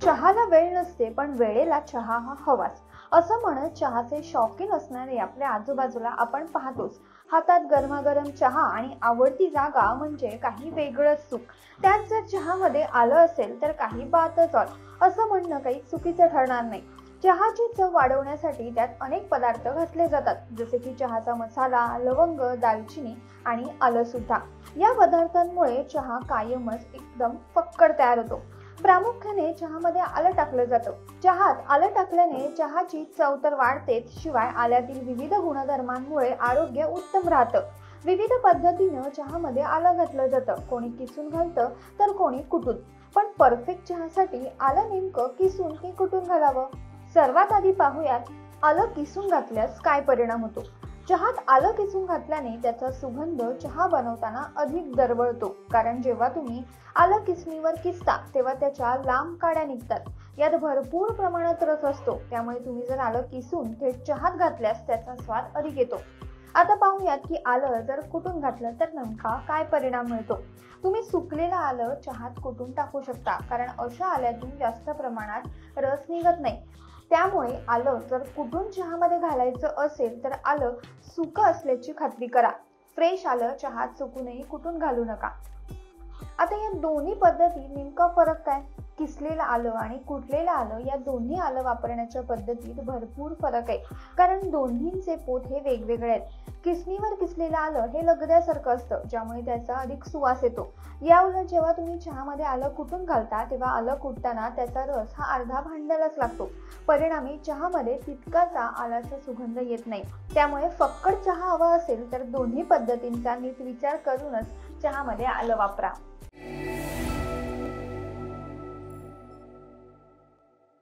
चहाला वेळ नसते, पण वेळेला चहा हा हवाच असं म्हणत चहाचे शौकीन असणारे आपल्या आजूबाजूला आपण पाहतोच. हातात गरमागरम चहा आणि आवडती जागा म्हणजे काही वेगळंच सुख. त्यात जर चहामध्ये आलं असेल तर काही बातच ऑल असं म्हणणं काही चुकीचं ठरणार नाही. चहाची चव वाढवण्यासाठी त्यात अनेक पदार्थ घातले जातात, जसे की चहाचा मसाला, लवंग, दालचिनी आणि आलं सुद्धा. या पदार्थांमुळे चहा कायमच एकदम फक्कड तयार होतो. प्रामुख्याने चहामध्ये आलं टाकलं जातं. चहात आलं टाकल्याने चहाची चव तर वाढतेच, शिवाय आल्यातील विविध गुणधर्मांमुळे आरोग्य उत्तम राहतं. विविध पद्धतीनं चहामध्ये आलं घातलं जातं. कोणी किसून घालतं तर कोणी कुटून. पण परफेक्ट चहासाठी आलं नेमकं किसून की कुटून घालावं? सर्वात आधी पाहूयात, आलं किसून घातल्यास काय परिणाम होतो. चहात आलं किसून घातल्याने त्याचा सुगंध चहा बनवताना अधिक दरवळतो. कारण जेव्हा तुम्ही आलं किसणीवर किसता तेव्हा त्याच्या लांब काड्या निघतात. यात भरपूर प्रमाणात रस असतो. त्यामुळे तुम्ही जर आलं किसून थेट चहात घातल्यास त्याचा स्वाद अधिक येतो. आता पाहूयात की आलं जर कुटून घातलं तर नेमका काय परिणाम मिळतो. तुम्ही सुकलेलं आलं चहात कुटून टाकू शकता, कारण अशा आल्यातून जास्त प्रमाणात रस निघत नाही. त्यामुळे आलं जर कुटून चहामध्ये घालायचं असेल तर आलं सुकं असल्याची खात्री करा. फ्रेश आलं चहात सुकूनही कुटून घालू नका. आता या दोन्ही पद्धती नेमका फरक काय? किसलेलं आलं आणि कुटलेलं आलं या दोन्ही आलं वापरण्याच्या पद्धतीत भरपूर फरक आहे, कारण दोन्हींचे पोत हे वेगवेगळे आहेत. किसणीवर किसलेलं आलं हे लगद्यासारखं असतं, ज्यामुळे त्याचा अधिक सुवास येतो. याउलट जेव्हा तुम्ही चहामध्ये आलं कुटून घालता तेव्हा आलं कुटताना त्याचा रस हा अर्धा भांड्यालाच लागतो. परिणामी चहामध्ये तितकासा आल्याचा सुगंध येत नाही. त्यामुळे फक्कड चहा हवा असेल तर दोन्ही पद्धतींचा नीट विचार करूनच चहामध्ये आलं वापरा.